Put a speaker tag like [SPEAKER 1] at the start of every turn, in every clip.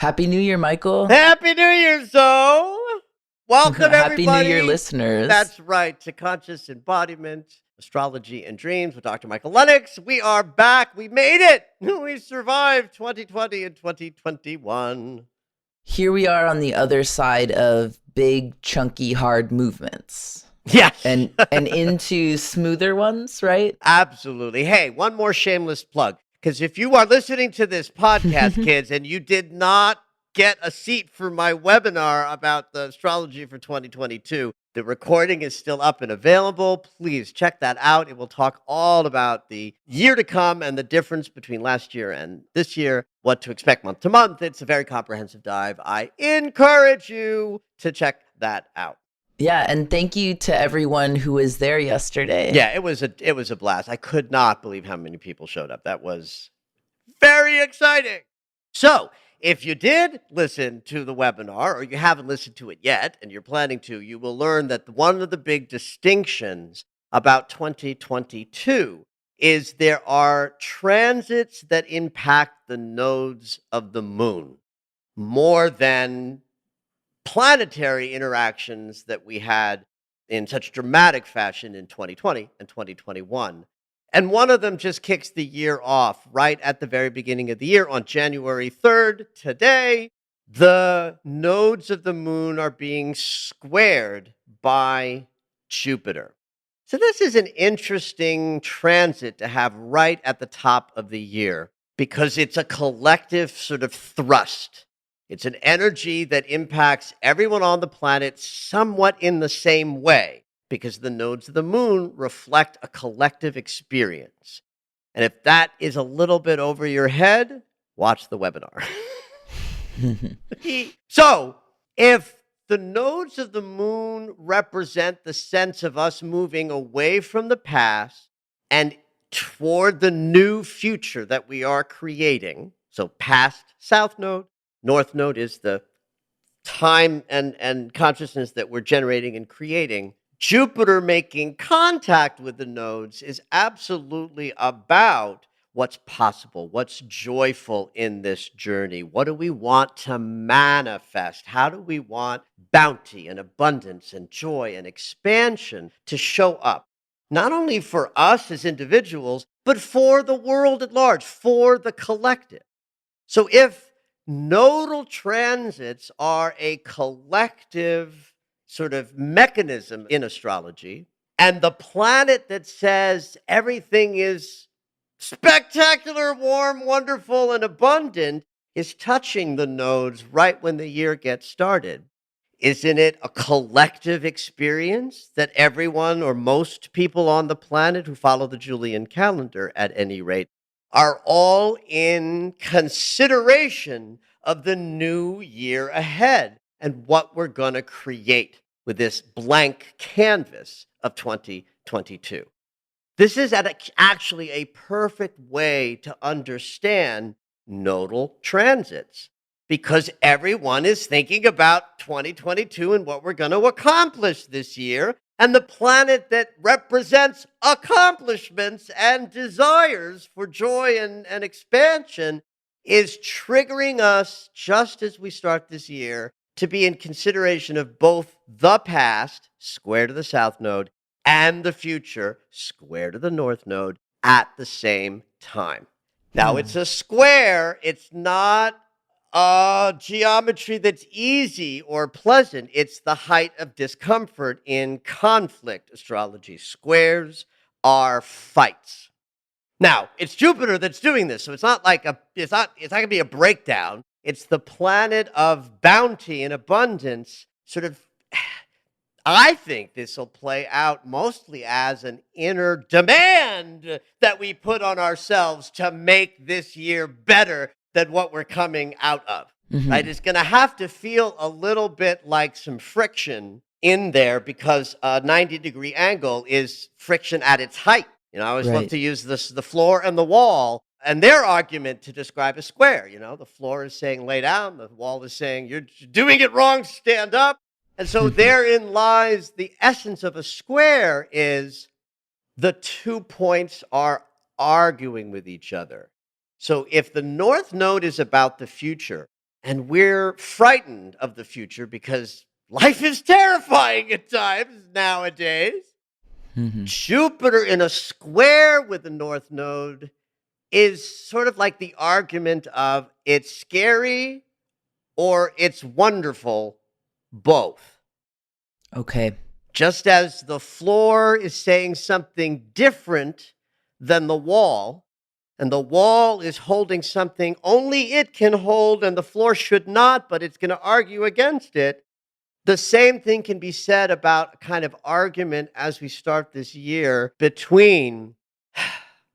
[SPEAKER 1] Happy New Year, Michael.
[SPEAKER 2] Happy New Year, Zoe! Welcome,
[SPEAKER 1] Happy New Year,
[SPEAKER 2] everybody.
[SPEAKER 1] listeners.
[SPEAKER 2] That's right, to Conscious Embodiment, Astrology and Dreams with Dr. Michael Lennox. We are back. We made it. We survived 2020 and 2021.
[SPEAKER 1] Here we are on the other side of big, chunky, hard movements.
[SPEAKER 2] Yes.
[SPEAKER 1] And into smoother ones, right?
[SPEAKER 2] Absolutely. Hey, one more shameless plug. Because if you are listening to this podcast, kids, and you did not get a seat for my webinar about the astrology for 2022, the recording is still up and available. Please check that out. It will talk all about the year to come and the difference between last year and this year, what to expect month to month. It's a very comprehensive dive. I encourage you to check that out.
[SPEAKER 1] Yeah, and thank you to everyone who was there yesterday.
[SPEAKER 2] Yeah, it was a blast. I could not believe how many people showed up. That was very exciting. So, if you did listen to the webinar, or you haven't listened to it yet, and you're planning to, you will learn that one of the big distinctions about 2022 is there are transits that impact the nodes of the moon more than planetary interactions that we had in such dramatic fashion in 2020 and 2021. And one of them just kicks the year off right at the very beginning of the year on January 3rd. Today, the nodes of the moon are being squared by Jupiter. So this is an interesting transit to have right at the top of the year because it's a collective sort of thrust. It's an energy that impacts everyone on the planet somewhat in the same way because the nodes of the moon reflect a collective experience. And if that is a little bit over your head, watch the webinar. So, if the nodes of the moon represent the sense of us moving away from the past and toward the new future that we are creating, so past south node, north node is the time and consciousness that we're generating and creating. Jupiter making contact with the nodes is absolutely about what's possible, what's joyful in this journey. What do we want to manifest? How do we want bounty and abundance and joy and expansion to show up? Not only for us as individuals, but for the world at large, for the collective. So if nodal transits are a collective sort of mechanism in astrology, and the planet that says everything is spectacular, warm, wonderful, and abundant is touching the nodes right when the year gets started. Isn't it a collective experience that everyone or most people on the planet who follow the Julian calendar, at any rate, are all in consideration of the new year ahead and what we're going to create with this blank canvas of 2022. This is actually a perfect way to understand nodal transits because everyone is thinking about 2022 and what we're going to accomplish this year. And the planet that represents accomplishments and desires for joy and expansion is triggering us just as we start this year to be in consideration of both the past, square to the south node, and the future, square to the north node, at the same time. Now, it's a square. It's not a geometry that's easy or pleasant. It's the height of discomfort in conflict astrology. Squares are fights. Now, it's Jupiter that's doing this, so it's not going to be a breakdown. It's the planet of bounty and abundance. Sort of, I think this will play out mostly as an inner demand that we put on ourselves to make this year better than what we're coming out of. Right? It's going to have to feel a little bit like some friction in there because a 90-degree angle is friction at its height. I always love to use the floor and the wall and their argument to describe a square. The floor is saying lay down, the wall is saying you're doing it wrong, stand up. And so therein lies the essence of a square is the 2 points are arguing with each other. So if the north node is about the future And we're frightened of the future because life is terrifying at times nowadays. Jupiter in a square with the North Node is sort of like the argument of it's scary or it's wonderful, both.
[SPEAKER 1] Okay.
[SPEAKER 2] Just as the floor is saying something different than the wall, and the wall is holding something only it can hold, and the floor should not, but it's going to argue against it. The same thing can be said about a kind of argument as we start this year between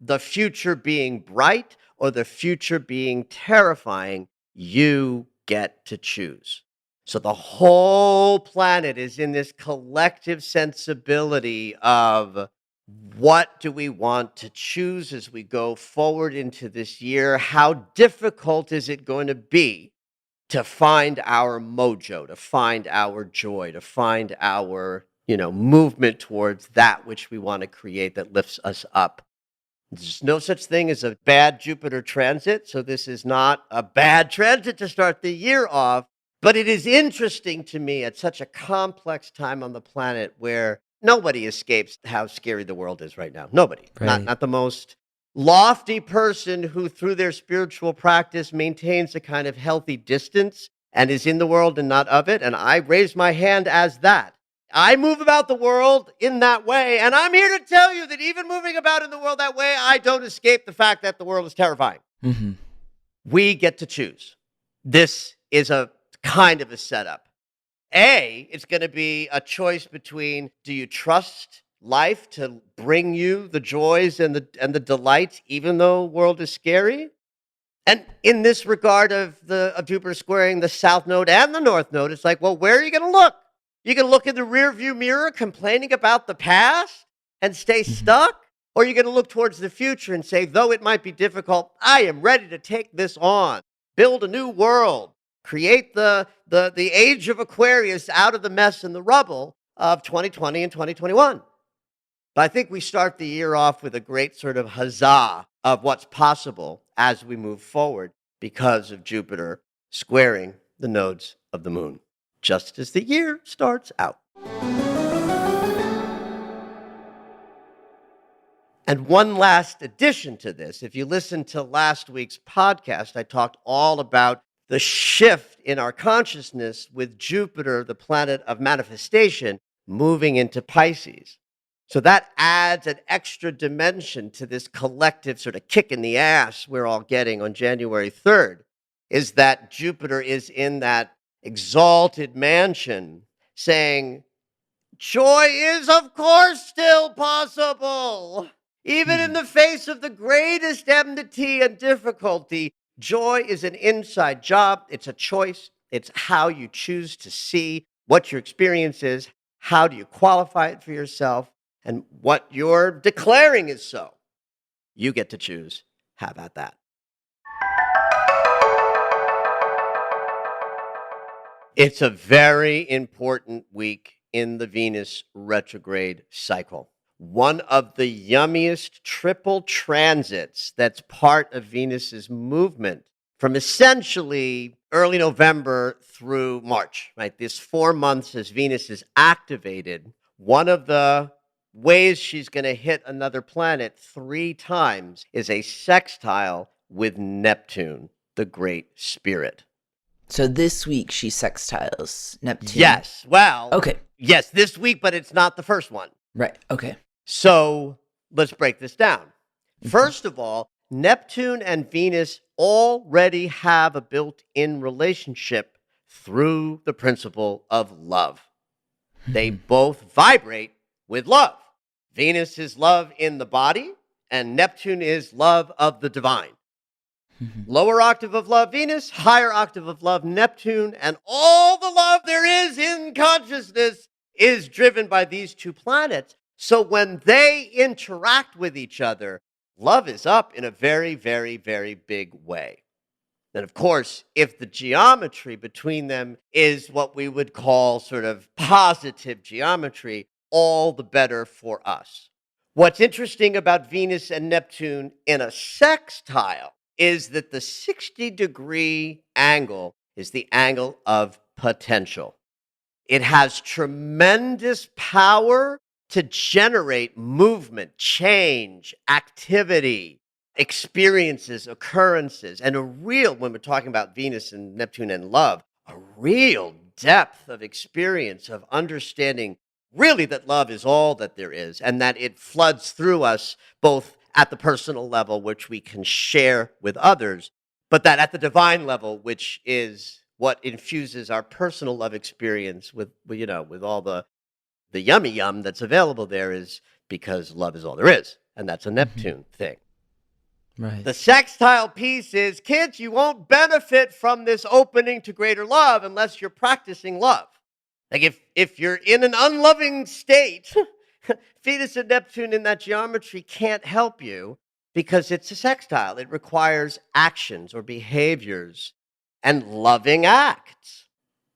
[SPEAKER 2] the future being bright or the future being terrifying. You get to choose. So the whole planet is in this collective sensibility of what do we want to choose as we go forward into this year? How difficult is it going to be to find our mojo, to find our joy, to find our, movement towards that which we want to create that lifts us up? There's no such thing as a bad Jupiter transit, so this is not a bad transit to start the year off. But it is interesting to me at such a complex time on the planet where nobody escapes how scary the world is right now. Nobody.
[SPEAKER 1] Right.
[SPEAKER 2] Not the most lofty person who, through their spiritual practice, maintains a kind of healthy distance and is in the world and not of it. And I raise my hand as that. I move about the world in that way. And I'm here to tell you that even moving about in the world that way, I don't escape the fact that the world is terrifying. We get to choose. This is a kind of a setup. It's going to be a choice between, do you trust life to bring you the joys and the delights, even though the world is scary? And in this regard of Jupiter squaring the South Node and the North Node, it's like, well, where are you going to look? You going to look in the rearview mirror complaining about the past and stay stuck? Or are you going to look towards the future and say, though it might be difficult, I am ready to take this on, build a new world, create the age of Aquarius out of the mess and the rubble of 2020 and 2021. But I think we start the year off with a great sort of huzzah of what's possible as we move forward because of Jupiter squaring the nodes of the moon, just as the year starts out. And one last addition to this, if you listen to last week's podcast, I talked all about the shift in our consciousness with Jupiter, the planet of manifestation, moving into Pisces. So that adds an extra dimension to this collective sort of kick in the ass we're all getting on January 3rd, is that Jupiter is in that exalted mansion saying, joy is, of course, still possible. Even in the face of the greatest enmity and difficulty, joy is an inside job. It's a choice. It's how you choose to see what your experience is. How do you qualify it for yourself? And what you're declaring is so. You get to choose. How about that? It's a very important week in the Venus retrograde cycle. One of the yummiest triple transits that's part of Venus's movement from essentially early November through March, right? This 4 months as Venus is activated, one of the ways she's going to hit another planet 3 times is a sextile with Neptune, the great spirit.
[SPEAKER 1] So this week she sextiles Neptune.
[SPEAKER 2] Yes. Well,
[SPEAKER 1] Okay.
[SPEAKER 2] Yes, this week, but it's not the first one.
[SPEAKER 1] Right. Okay.
[SPEAKER 2] So let's break this down. First of all, Neptune and Venus already have a built-in relationship through the principle of love. They both vibrate with love. Venus is love in the body, and Neptune is love of the divine. Lower octave of love, Venus, higher octave of love, Neptune, and all the love there is in consciousness is driven by these 2 planets. So when they interact with each other, love is up in a very, very, very big way. And of course, if the geometry between them is what we would call sort of positive geometry, all the better for us. What's interesting about Venus and Neptune in a sextile is that the 60-degree angle is the angle of potential. It has tremendous power to generate movement, change, activity, experiences, occurrences, and when we're talking about Venus and Neptune and love, a real depth of experience, of understanding really that love is all that there is, and that it floods through us both at the personal level, which we can share with others, but that at the divine level, which is what infuses our personal love experience with all the yummy yum that's available there, is because love is all there is. And that's a Neptune thing.
[SPEAKER 1] Right.
[SPEAKER 2] The sextile piece is, kids, you won't benefit from this opening to greater love unless you're practicing love. Like if you're in an unloving state, Venus and Neptune in that geometry can't help you because it's a sextile. It requires actions or behaviors and loving acts,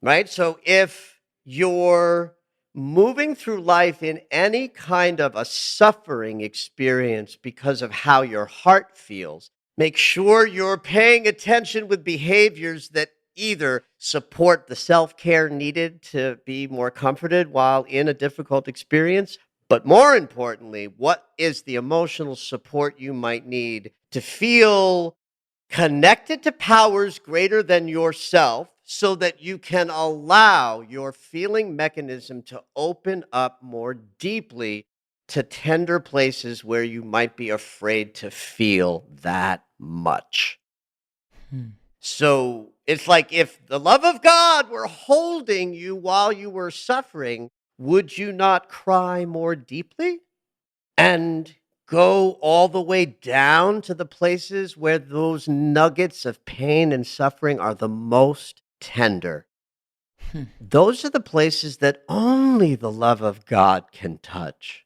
[SPEAKER 2] right? So if you're moving through life in any kind of a suffering experience because of how your heart feels, make sure you're paying attention with behaviors that either support the self-care needed to be more comforted while in a difficult experience, but more importantly, what is the emotional support you might need to feel connected to powers greater than yourself so that you can allow your feeling mechanism to open up more deeply to tender places where you might be afraid to feel that much. So it's like if the love of God were holding you while you were suffering, would you not cry more deeply and go all the way down to the places where those nuggets of pain and suffering are the most tender? Those are the places that only the love of God can touch.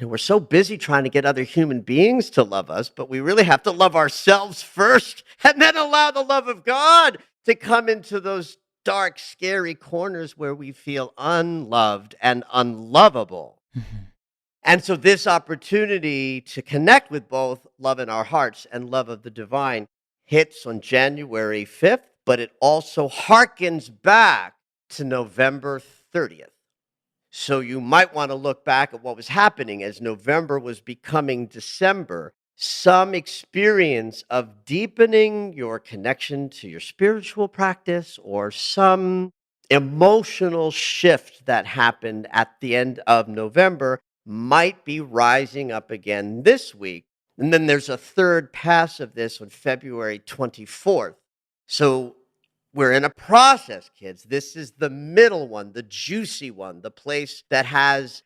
[SPEAKER 2] We're so busy trying to get other human beings to love us, but we really have to love ourselves first and then allow the love of God to come into those dark, scary corners where we feel unloved and unlovable. And so this opportunity to connect with both love in our hearts and love of the divine hits on January 5th, but it also harkens back to November 30th. So you might want to look back at what was happening as November was becoming December, some experience of deepening your connection to your spiritual practice or some emotional shift that happened at the end of November might be rising up again this week. And then there's a third pass of this on February 24th. So we're in a process, kids. This is the middle one, the juicy one, the place that has,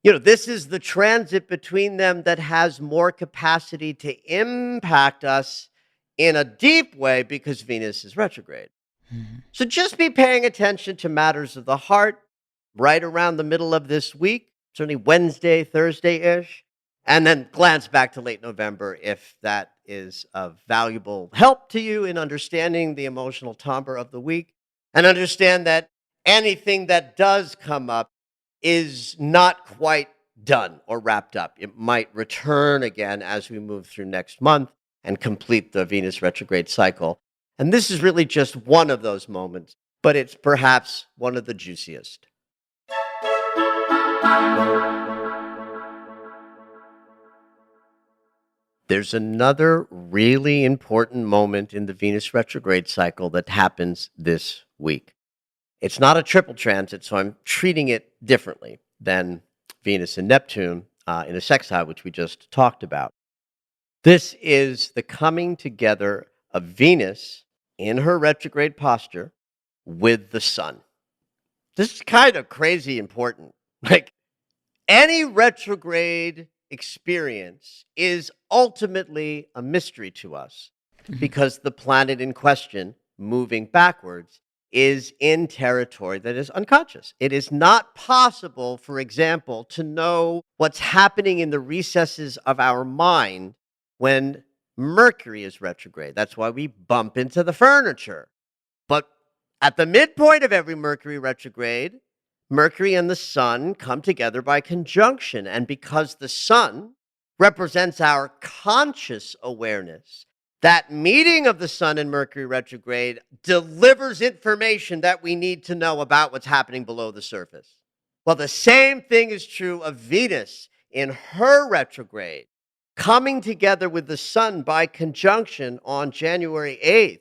[SPEAKER 2] this is the transit between them that has more capacity to impact us in a deep way because Venus is retrograde. So just be paying attention to matters of the heart right around the middle of this week, certainly Wednesday, Thursday-ish, and then glance back to late November if that is of valuable help to you in understanding the emotional timbre of the week, and understand that anything that does come up is not quite done or wrapped up. It might return again as we move through next month and complete the Venus retrograde cycle. And this is really just one of those moments, but it's perhaps one of the juiciest. There's another really important moment in the Venus retrograde cycle that happens this week. It's not a triple transit, so I'm treating it differently than Venus and Neptune in a sextile, which we just talked about. This is the coming together of Venus in her retrograde posture with the sun. This is kind of crazy important. Like, any retrograde experience is ultimately a mystery to us because the planet in question, moving backwards, is in territory that is unconscious. It is not possible, for example, to know what's happening in the recesses of our mind when Mercury is retrograde. That's why we bump into the furniture. But at the midpoint of every Mercury retrograde, Mercury and the sun come together by conjunction. And because the sun represents our conscious awareness, That meeting of the Sun and Mercury retrograde delivers information that we need to know about what's happening below the surface. Well, the same thing is true of Venus in her retrograde, coming together with the Sun by conjunction on January 8th,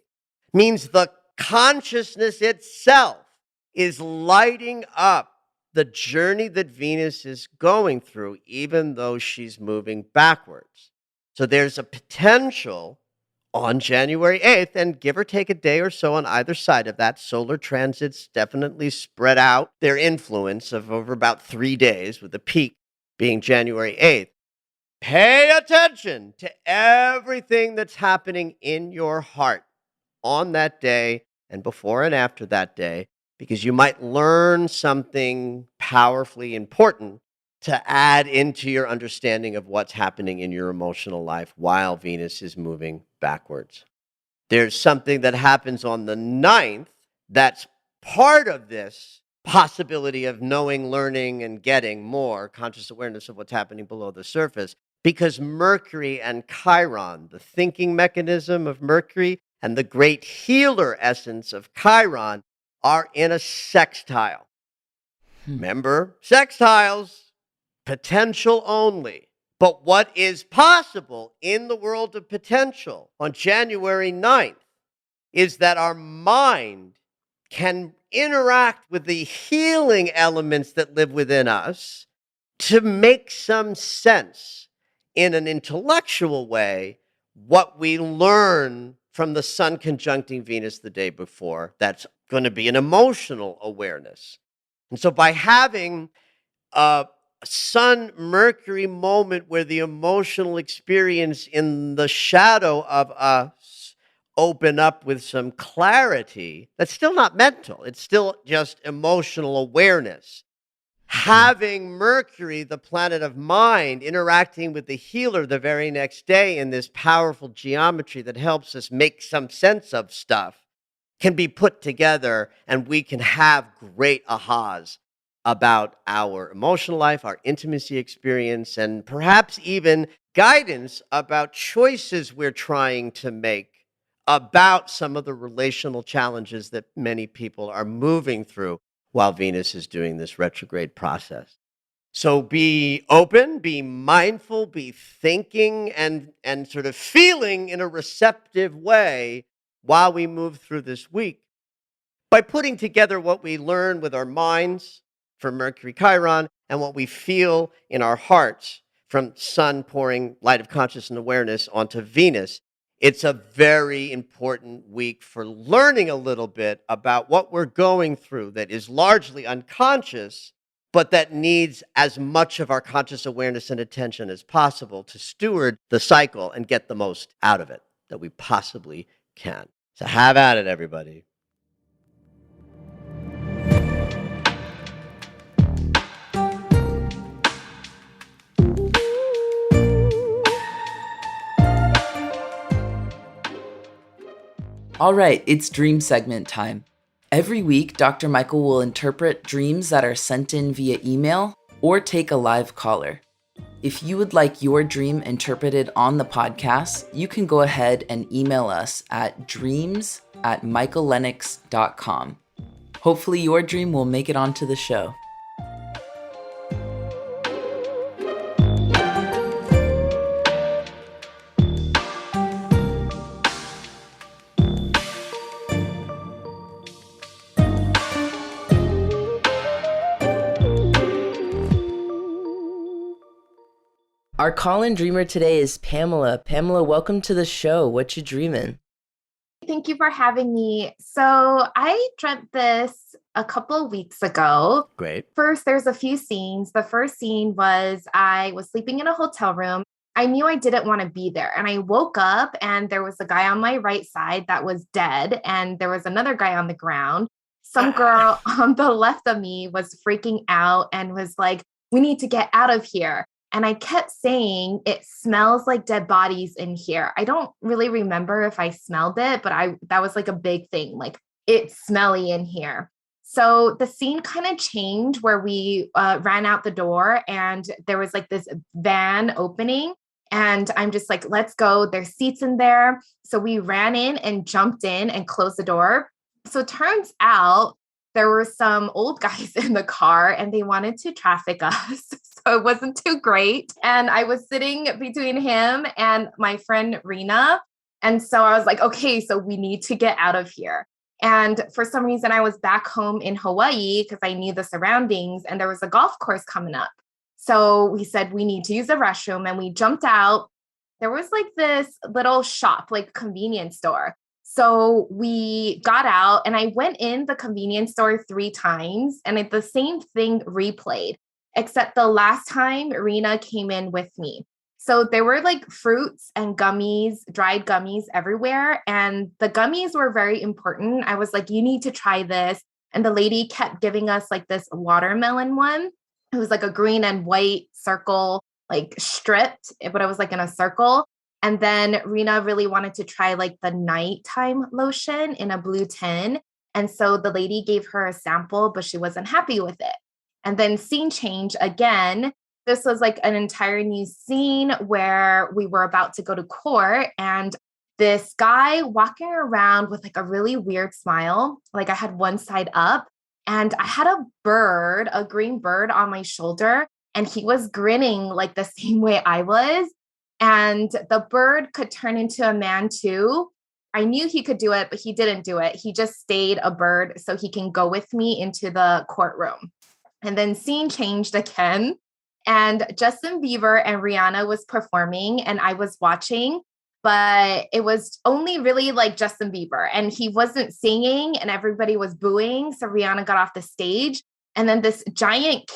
[SPEAKER 2] means the consciousness itself is lighting up the journey that Venus is going through, even though she's moving backwards. So there's a potential on January 8th, and give or take a day or so on either side of that, solar transits definitely spread out their influence of over about 3 days, with the peak being January 8th. Pay attention to everything that's happening in your heart on that day and before and after that day, because you might learn something powerfully important to add into your understanding of what's happening in your emotional life while Venus is moving backwards. There's something that happens on the 9th that's part of this possibility of knowing, learning, and getting more conscious awareness of what's happening below the surface, because Mercury and Chiron, the thinking mechanism of Mercury and the great healer essence of Chiron, are in a sextile. Remember, sextiles, potential only. But what is possible in the world of potential on January 9th is that our mind can interact with the healing elements that live within us to make some sense in an intellectual way what we learn from the Sun conjuncting Venus the day before. That's going to be an emotional awareness. And so by having a Sun Mercury moment where the emotional experience in the shadow of us open up with some clarity, that's still not mental. It's still just emotional awareness. Having Mercury, the planet of mind, interacting with the healer the very next day in this powerful geometry that helps us make some sense of stuff can be put together, and we can have great ahas about our emotional life, our intimacy experience, and perhaps even guidance about choices we're trying to make about some of the relational challenges that many people are moving through while Venus is doing this retrograde process. So be open, be mindful, be thinking and sort of feeling in a receptive way while we move through this week by putting together what we learn with our minds from Mercury Chiron and what we feel in our hearts from Sun pouring light of conscious and awareness onto Venus. It's a very important week for learning a little bit about what we're going through that is largely unconscious, but that needs as much of our conscious awareness and attention as possible to steward the cycle and get the most out of it that we possibly can. So have at it, everybody.
[SPEAKER 1] All right, it's dream segment time. Every week, Dr. Michael will interpret dreams that are sent in via email or take a live caller. If you would like your dream interpreted on the podcast, you can go ahead and email us at dreams@michaellennox.com. Hopefully your dream will make it onto the show. Our call-in dreamer today is Pamela. Pamela, welcome to the show. What you dreaming?
[SPEAKER 3] Thank you for having me. So I dreamt this a couple of weeks ago.
[SPEAKER 2] Great.
[SPEAKER 3] First, there's a few scenes. The first scene was I was sleeping in a hotel room. I knew I didn't want to be there. And I woke up and there was a guy on my right side that was dead. And there was another guy on the ground. Some girl on the left of me was freaking out and was like, "We need to get out of here." And I kept saying, "It smells like dead bodies in here." I don't really remember if I smelled it, but that was like a big thing, like it's smelly in here. So the scene kind of changed where we ran out the door and there was like this van opening And I'm just like, let's go. There's seats in there. So we ran in and jumped in and closed the door. So it turns out there were some old guys in the car and they wanted to traffic us. So it wasn't too great. And I was sitting between him and my friend Rena. And so I was like, okay, so we need to get out of here. And for some reason, I was back home in Hawaii because I knew the surroundings and there was a golf course coming up. So we said we need to use the restroom and we jumped out. There was like this little shop, like convenience store. So we got out and I went in the convenience store 3 times and the same thing replayed, except the last time Rena came in with me. So there were like fruits and gummies, dried gummies everywhere. And the gummies were very important. I was like, you need to try this. And the lady kept giving us like this watermelon one. It was like a green and white circle, like stripped, but it was like in a circle. And then Rena really wanted to try like the nighttime lotion in a blue tin. And so the lady gave her a sample, but she wasn't happy with it. And then scene change again. This was like an entire new scene where we were about to go to court and this guy walking around with like a really weird smile. Like I had one side up and I had a bird, a green bird on my shoulder, and he was grinning like the same way I was. And the bird could turn into a man too. I knew he could do it, but he didn't do it. He just stayed a bird so he can go with me into the courtroom. And then scene changed again. And Justin Bieber and Rihanna was performing and I was watching, but it was only really like Justin Bieber and he wasn't singing and everybody was booing. So Rihanna got off the stage and then this giant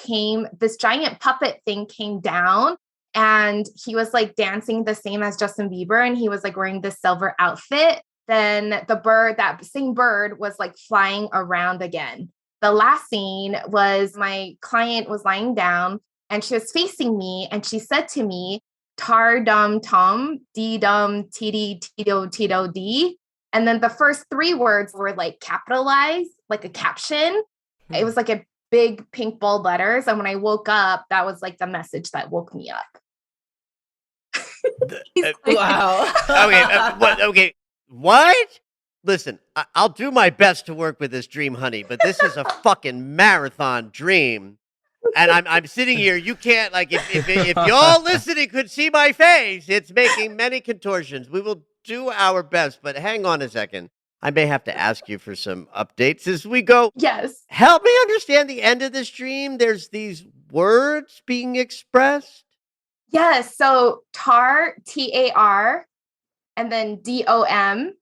[SPEAKER 3] puppet thing came down and he was like dancing the same as Justin Bieber and he was like wearing this silver outfit. Then that same bird was like flying around again. The last scene was my client was lying down and she was facing me and she said to me, tar dum tum, dee dum tee tito tito dee. And then the first 3 words were like capitalized, like a caption. It was like a big pink bold letters. And when I woke up, that was like the message that woke me up.
[SPEAKER 1] Wow.
[SPEAKER 2] Okay. What? Listen, I'll do my best to work with this dream, honey, but this is a fucking marathon dream. And I'm sitting here. You can't if y'all listening could see my face, it's making many contortions. We will do our best, but hang on a second. I may have to ask you for some updates as we go.
[SPEAKER 3] Yes.
[SPEAKER 2] Help me understand the end of this dream. There's these words being expressed.
[SPEAKER 3] Yes. So tar, TAR, and then DOM,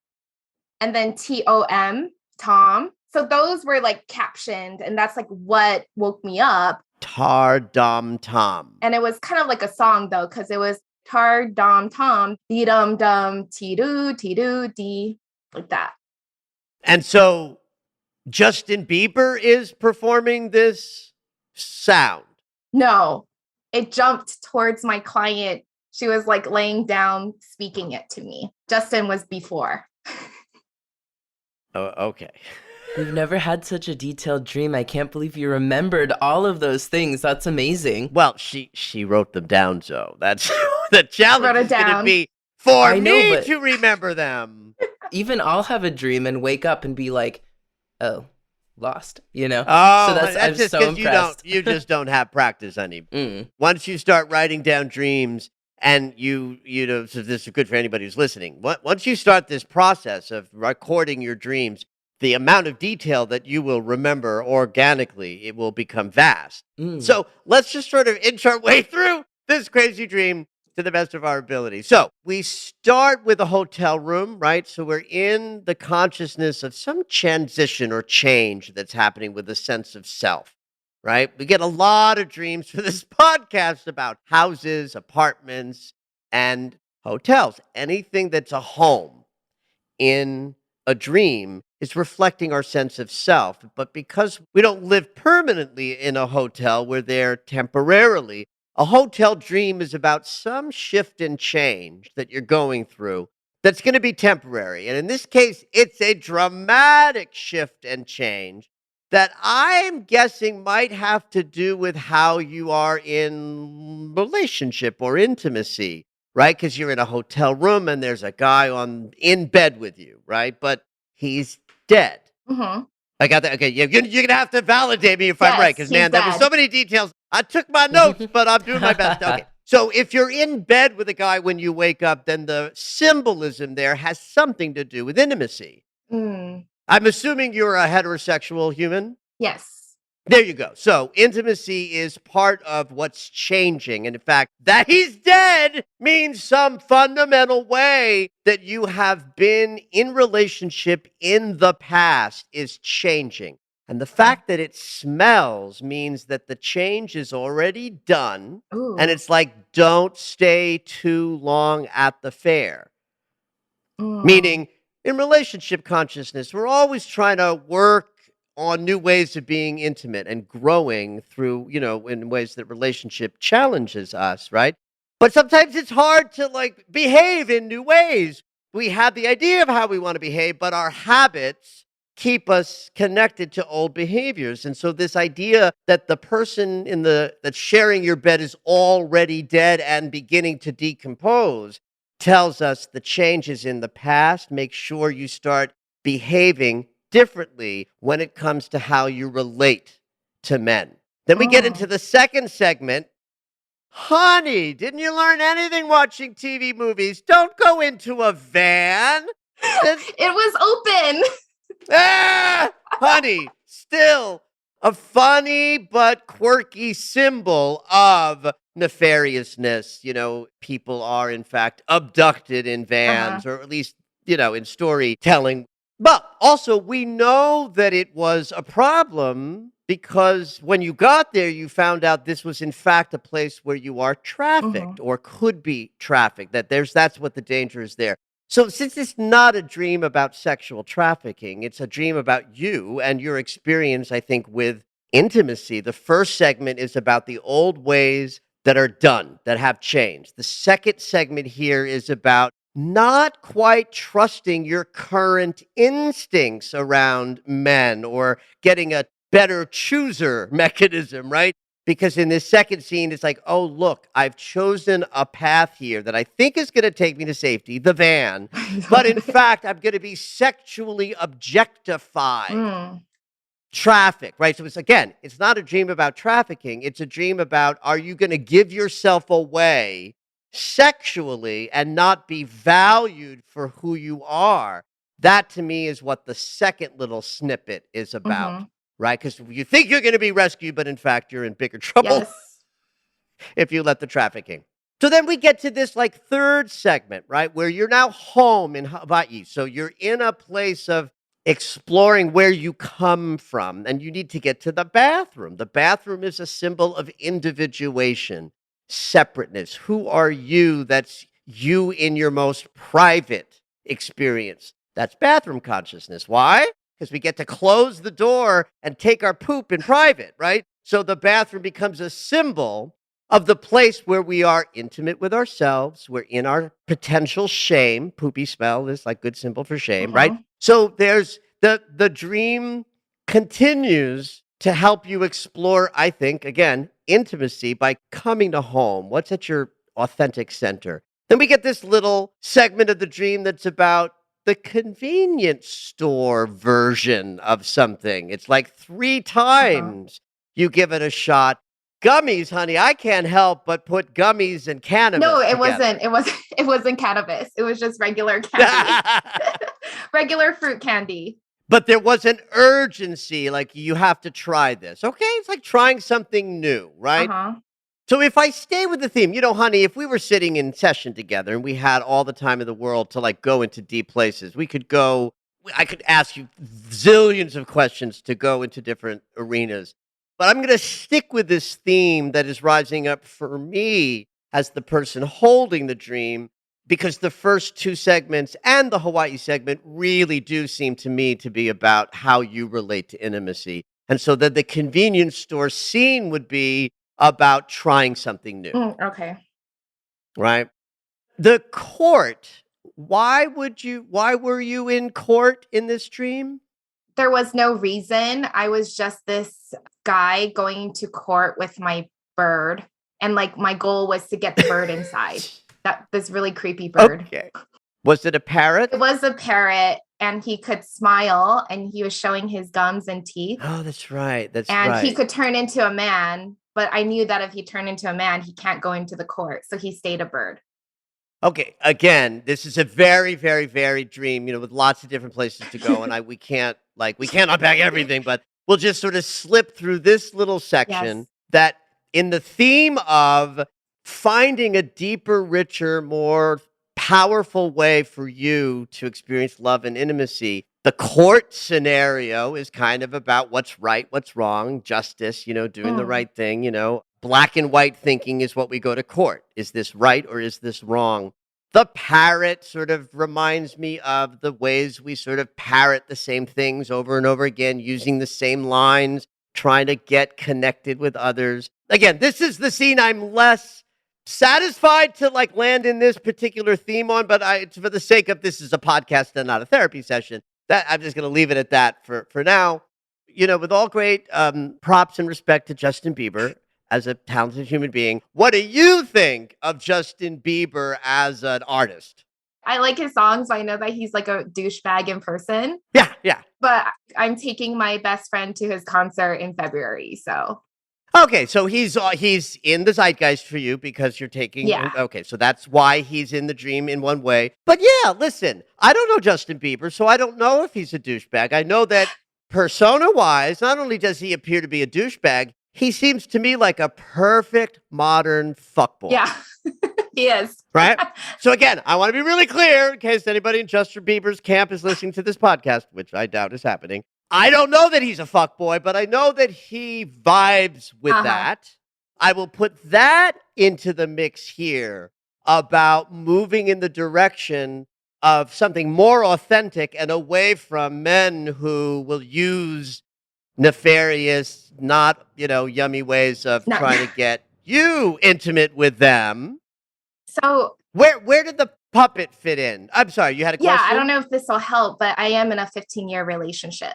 [SPEAKER 3] and then TOM, Tom. So those were like captioned, and that's like what woke me up.
[SPEAKER 2] Tar dum tom.
[SPEAKER 3] And it was kind of like a song though, because it was tar dum tom, dee dum dum, tee doo, dee, like that.
[SPEAKER 2] And so Justin Bieber is performing this sound.
[SPEAKER 3] No, it jumped towards my client. She was like laying down, speaking it to me. Justin was before.
[SPEAKER 2] Oh, okay.
[SPEAKER 1] We've never had such a detailed dream. I can't believe you remembered all of those things. That's amazing.
[SPEAKER 2] Well, she wrote them down, Zoe. That's the challenge is going to be for me to remember them.
[SPEAKER 1] Even I'll have a dream and wake up and be like, oh, lost, you know?
[SPEAKER 2] Oh,
[SPEAKER 1] so that's I'm
[SPEAKER 2] just
[SPEAKER 1] so impressed.
[SPEAKER 2] You just don't have practice, honey. Once you start writing down dreams and you know, so this is good for anybody who's listening. Once you start this process of recording your dreams, the amount of detail that you will remember organically, it will become vast. So let's just sort of inch our way through this crazy dream to the best of our ability. So we start with a hotel room, right? So we're in the consciousness of some transition or change that's happening with a sense of self, right? We get a lot of dreams for this podcast about houses, apartments, and hotels. Anything that's a home in a dream is reflecting our sense of self. But because we don't live permanently in a hotel, we're there temporarily. A hotel dream is about some shift and change that you're going through that's going to be temporary. And in this case, it's a dramatic shift and change that I'm guessing might have to do with how you are in relationship or intimacy right? Because you're in a hotel room and there's a guy in bed with you, right? But he's dead.
[SPEAKER 3] Mm-hmm.
[SPEAKER 2] I got that. Okay, you're going to have to validate me if I'm
[SPEAKER 3] Yes,
[SPEAKER 2] right, because, man, there were
[SPEAKER 3] dead.
[SPEAKER 2] so many details. I took my notes, but I'm doing my best. Okay, so if you're in bed with a guy when you wake up, then the symbolism there has something to do with intimacy.
[SPEAKER 3] Mm.
[SPEAKER 2] I'm assuming you're a heterosexual human.
[SPEAKER 3] Yes.
[SPEAKER 2] There you go. So intimacy is part of what's changing. And in fact, that he's dead means some fundamental way that you have been in relationship in the past is changing. And the fact that it smells means that the change is already done.
[SPEAKER 3] Ooh.
[SPEAKER 2] And it's like, don't stay too long at the fair. Meaning, in relationship consciousness, we're always trying to work on new ways of being intimate and growing through, in ways that relationship challenges us, right? But sometimes it's hard to behave in new ways. We have the idea of how we want to behave, but our habits keep us connected to old behaviors. And so this idea that the person that's sharing your bed is already dead and beginning to decompose tells us the changes in the past. Make sure you start behaving differently when it comes to how you relate to men. Then we get into the second segment. Honey, didn't you learn anything watching TV movies? Don't go into a van.
[SPEAKER 3] It was open.
[SPEAKER 2] Honey, still a funny but quirky symbol of nefariousness. People are, in fact, abducted in vans, or at least, in storytelling. But also, we know that it was a problem because when you got there, you found out this was, in fact, a place where you are trafficked or could be trafficked, that's what the danger is there. So since it's not a dream about sexual trafficking, it's a dream about you and your experience, I think, with intimacy. The first segment is about the old ways that are done, that have changed. The second segment here is about not quite trusting your current instincts around men or getting a better chooser mechanism, right? Because in this second scene, it's like, oh, look, I've chosen a path here that I think is going to take me to safety, the van. But in fact, I'm going to be sexually objectified. Traffic, right? So it's not a dream about trafficking. It's a dream about, are you going to give yourself away sexually and not be valued for who you are? That to me is what the second little snippet is about. Right? Because you think you're going to be rescued, but in fact, you're in bigger trouble if you let the trafficking. So then we get to this third segment, right? Where you're now home in Hawaii. So you're in a place of exploring where you come from, and you need to get to the bathroom. The bathroom is a symbol of individuation, separateness. Who are you? That's you in your most private experience. That's bathroom consciousness. Why? Because we get to close the door and take our poop in private, right? So the bathroom becomes a symbol of the place where we are intimate with ourselves. We're in our potential shame. Poopy smell is good symbol for shame, right? So there's the dream continues to help you explore, I think, again, intimacy by coming to home. What's at your authentic center? Then we get this little segment of the dream that's about the convenience store version of something. It's 3 times you give it a shot. Gummies, honey, I can't help but put gummies and cannabis
[SPEAKER 3] No, it
[SPEAKER 2] together.
[SPEAKER 3] wasn't. It wasn't cannabis. It was just regular candy. Regular fruit candy.
[SPEAKER 2] But there was an urgency, you have to try this. Okay, it's like trying something new, right? So if I stay with the theme, honey, if we were sitting in session together and we had all the time in the world to go into deep places, I could ask you zillions of questions to go into different arenas. But I'm going to stick with this theme that is rising up for me as the person holding the dream, because the first 2 segments and the Hawaii segment really do seem to me to be about how you relate to intimacy. And so that the convenience store scene would be about trying something new.
[SPEAKER 3] Okay.
[SPEAKER 2] Right? The court, why were you in court in this dream?
[SPEAKER 3] There was no reason. I was just this guy going to court with my bird. And my goal was to get the bird inside. this really creepy bird.
[SPEAKER 2] Okay. Was it a parrot?
[SPEAKER 3] It was a parrot, and he could smile, and he was showing his gums and teeth.
[SPEAKER 2] Oh, that's right.
[SPEAKER 3] And he could turn into a man, but I knew that if he turned into a man, he can't go into the court. So he stayed a bird.
[SPEAKER 2] Okay, again, this is a very, very varied dream, with lots of different places to go, and we can't unpack everything, but we'll just sort of slip through this little section that in the theme of finding a deeper, richer, more powerful way for you to experience love and intimacy. The court scenario is kind of about what's right, what's wrong, justice, doing the right thing, Black and white thinking is what we go to court. Is this right or is this wrong? The parrot sort of reminds me of the ways we sort of parrot the same things over and over again, using the same lines, trying to get connected with others. Again, this is the scene I'm less satisfied to land in this particular theme on, but for the sake of this is a podcast and not a therapy session, that I'm just going to leave it at that for now. With all great props and respect to Justin Bieber as a talented human being, what do you think of Justin Bieber as an artist?
[SPEAKER 3] I like his songs, but I know that he's like a douchebag in person.
[SPEAKER 2] Yeah.
[SPEAKER 3] But I'm taking my best friend to his concert in February, so.
[SPEAKER 2] Okay, so he's in the zeitgeist for you because you're taking.
[SPEAKER 3] Yeah.
[SPEAKER 2] Okay, so that's why he's in the dream in one way. But yeah, listen, I don't know Justin Bieber, so I don't know if he's a douchebag. I know that persona-wise, not only does he appear to be a douchebag, he seems to me like a perfect modern fuckboy.
[SPEAKER 3] Yeah, he is.
[SPEAKER 2] Right? So again, I want to be really clear in case anybody in Justin Bieber's camp is listening to this podcast, which I doubt is happening. I don't know that he's a fuckboy, but I know that he vibes with that. I will put that into the mix here about moving in the direction of something more authentic and away from men who will use nefarious, not, yummy ways of trying to get you intimate with them.
[SPEAKER 3] So
[SPEAKER 2] where did the puppet fit in? I'm sorry, you had a question?
[SPEAKER 3] Yeah, I don't know if this will help, but I am in a 15-year relationship.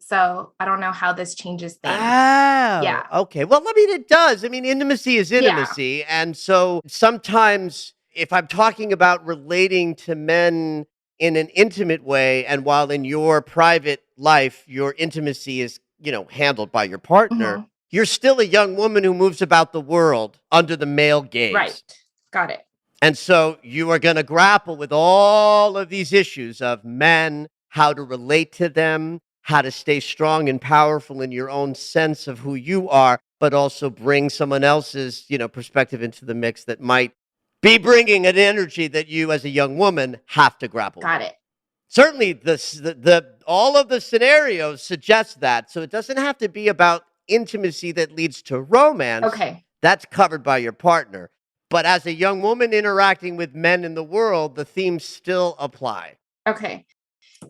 [SPEAKER 3] So I don't know how this changes things.
[SPEAKER 2] Oh,
[SPEAKER 3] yeah.
[SPEAKER 2] Okay. Well, it does. Intimacy is intimacy. Yeah. And so sometimes if I'm talking about relating to men in an intimate way, and while in your private life, your intimacy is, handled by your partner, you're still a young woman who moves about the world under the male gaze.
[SPEAKER 3] Right. Got it.
[SPEAKER 2] And so you are going to grapple with all of these issues of men, how to relate to them, how to stay strong and powerful in your own sense of who you are, but also bring someone else's, perspective into the mix that might be bringing an energy that you as a young woman have to grapple with.
[SPEAKER 3] Got it.
[SPEAKER 2] Certainly, all of the scenarios suggest that. So it doesn't have to be about intimacy that leads to romance.
[SPEAKER 3] Okay.
[SPEAKER 2] That's covered by your partner. But as a young woman interacting with men in the world, the themes still apply.
[SPEAKER 3] Okay.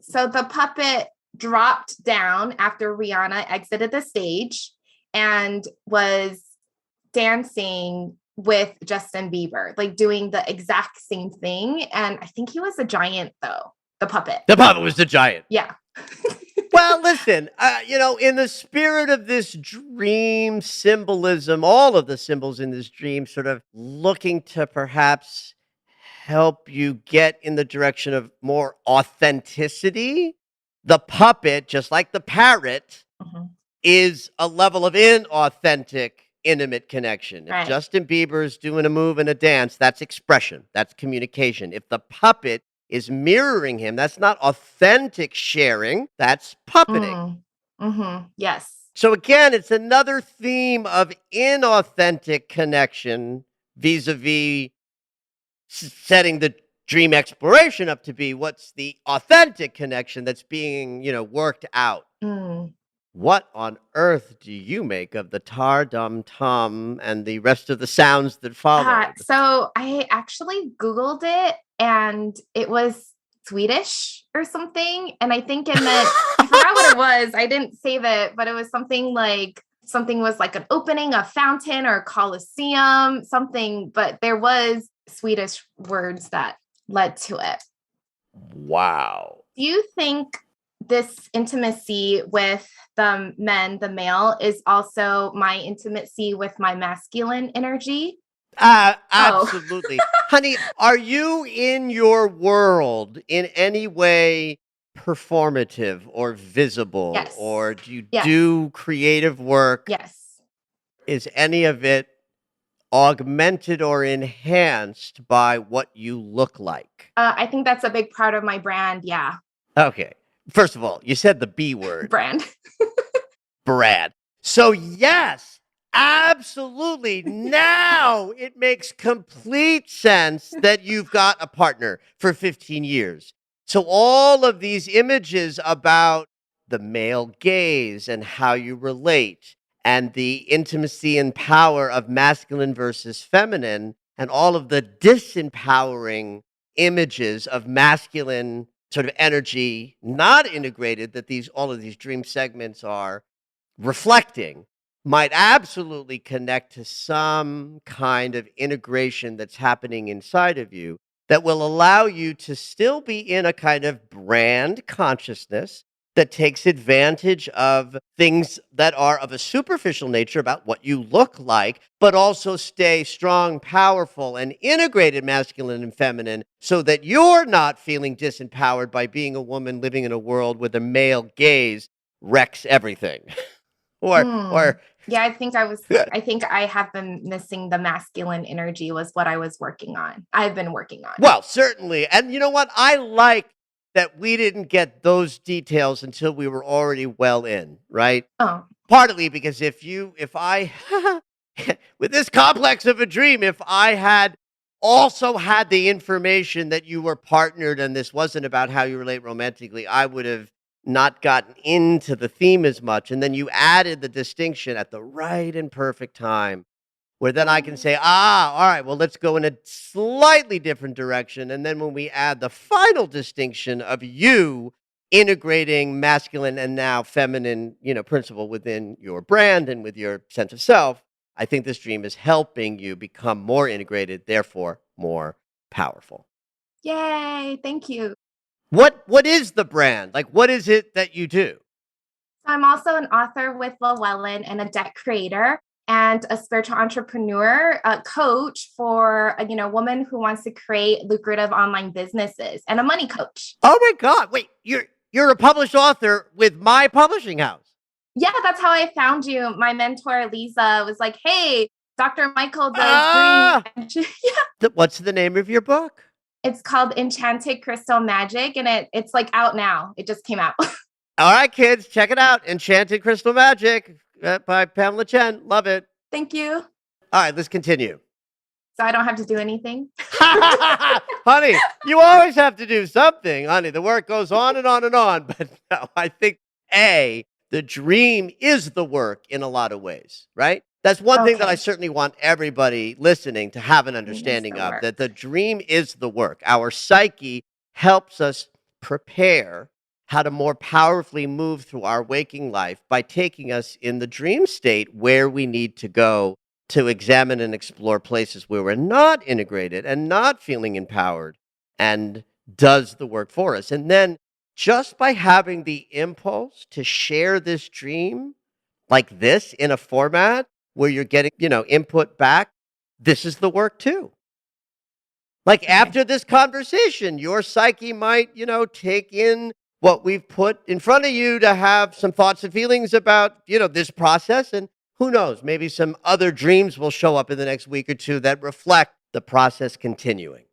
[SPEAKER 3] So the puppet dropped down after Rihanna exited the stage and was dancing with Justin Bieber, doing the exact same thing. And I think he was a giant, though, the puppet.
[SPEAKER 2] The puppet was the giant.
[SPEAKER 3] Yeah.
[SPEAKER 2] Well, listen, in the spirit of this dream symbolism, all of the symbols in this dream sort of looking to perhaps help you get in the direction of more authenticity. The puppet, just like the parrot, is a level of inauthentic, intimate connection. If Justin Bieber is doing a move and a dance, that's expression, that's communication. If the puppet is mirroring him, that's not authentic sharing, that's puppeting.
[SPEAKER 3] Yes.
[SPEAKER 2] So again, it's another theme of inauthentic connection vis-a-vis setting the dream exploration up to be what's the authentic connection that's being, worked out. What on earth do you make of the tar-dum-tum and the rest of the sounds that followed?
[SPEAKER 3] So I actually Googled it, and it was Swedish or something. And I think I forgot what it was. I didn't save it, but it was something was like an opening, a fountain or a coliseum, something, but there was Swedish words that led to it.
[SPEAKER 2] Wow.
[SPEAKER 3] Do you think this intimacy with the male, is also my intimacy with my masculine energy?
[SPEAKER 2] Absolutely. Honey, are you in your world in any way performative or visible,
[SPEAKER 3] Yes.
[SPEAKER 2] or do you
[SPEAKER 3] Yes.
[SPEAKER 2] do creative work?
[SPEAKER 3] Yes.
[SPEAKER 2] Is any of it augmented or enhanced by what you look like?
[SPEAKER 3] I think that's a big part of my brand. Yeah.
[SPEAKER 2] Okay. First of all, you said the B word.
[SPEAKER 3] Brand.
[SPEAKER 2] Brad. So, yes, absolutely. Now it makes complete sense that you've got a partner for 15 years. So, all of these images about the male gaze and how you relate and the intimacy and power of masculine versus feminine and all of the disempowering images of masculine sort of energy not integrated that all of these dream segments are reflecting might absolutely connect to some kind of integration that's happening inside of you that will allow you to still be in a kind of brand consciousness that takes advantage of things that are of a superficial nature about what you look like, but also stay strong, powerful, and integrated masculine and feminine so that you're not feeling disempowered by being a woman living in a world where the male gaze wrecks everything. Or
[SPEAKER 3] Yeah, I think I have been missing the masculine energy was what I was working on. I've been working on.
[SPEAKER 2] Well, certainly. And you know what? I like that we didn't get those details until we were already well in, right?
[SPEAKER 3] Oh.
[SPEAKER 2] Partly because if I, with this complex of a dream, if I had also had the information that you were partnered and this wasn't about how you relate romantically, I would have not gotten into the theme as much. And then you added the distinction at the right and perfect time where then I can say, all right, well, let's go in a slightly different direction. And then when we add the final distinction of you integrating masculine and now feminine, principle within your brand and with your sense of self, I think this dream is helping you become more integrated, therefore more powerful.
[SPEAKER 3] Yay. Thank you.
[SPEAKER 2] What is the brand? Like, what is it that you do?
[SPEAKER 3] So I'm also an author with Llewellyn and a deck creator and a spiritual entrepreneur, a coach for a woman who wants to create lucrative online businesses, and a money coach.
[SPEAKER 2] Oh my God! Wait, you're a published author with my publishing house.
[SPEAKER 3] Yeah, that's how I found you. My mentor Lisa was like, "Hey, Dr. Michael does dream." Yeah.
[SPEAKER 2] What's the name of your book?
[SPEAKER 3] It's called Enchanted Crystal Magic, and it's like out now. It just came out.
[SPEAKER 2] All right, kids, check it out. Enchanted Crystal Magic by Pamela Chen. Love it.
[SPEAKER 3] Thank you.
[SPEAKER 2] All right, let's continue.
[SPEAKER 3] So I don't have to do anything?
[SPEAKER 2] Honey, you always have to do something, honey. The work goes on and on and on. But no, I think, the dream is the work in a lot of ways, right? That's one thing that I certainly want everybody listening to have an understanding of, that the dream is the work. Our psyche helps us prepare how to more powerfully move through our waking life by taking us in the dream state where we need to go to examine and explore places where we're not integrated and not feeling empowered, and does the work for us. And then just by having the impulse to share this dream like this in a format where you're getting, input back, this is the work too. Like after this conversation, your psyche might, take in what we've put in front of you to have some thoughts and feelings about, this process. And who knows, maybe some other dreams will show up in the next week or two that reflect the process continuing,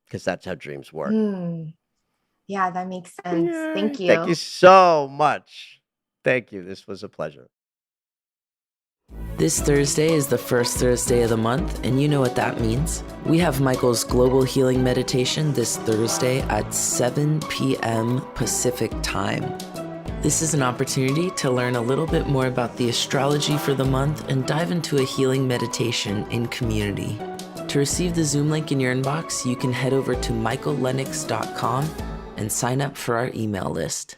[SPEAKER 2] because that's how dreams work.
[SPEAKER 3] Yeah, that makes sense.
[SPEAKER 2] Yay.
[SPEAKER 3] Thank you.
[SPEAKER 2] Thank you so much. Thank you. This was a pleasure.
[SPEAKER 1] This Thursday is the first Thursday of the month, and you know what that means. We have Michael's Global Healing Meditation this Thursday at 7 p.m. Pacific Time. This is an opportunity to learn a little bit more about the astrology for the month and dive into a healing meditation in community. To receive the Zoom link in your inbox, you can head over to michaellennox.com and sign up for our email list.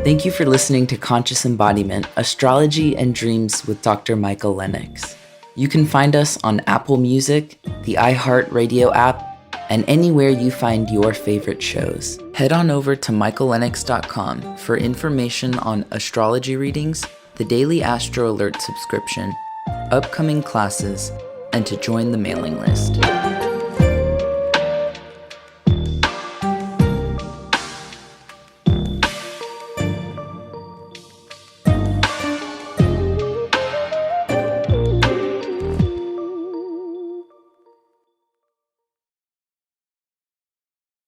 [SPEAKER 1] Thank you for listening to Conscious Embodiment, Astrology and Dreams with Dr. Michael Lennox. You can find us on Apple Music, the iHeartRadio app, and anywhere you find your favorite shows. Head on over to michaellennox.com for information on astrology readings, the daily Astro Alert subscription, upcoming classes, and to join the mailing list.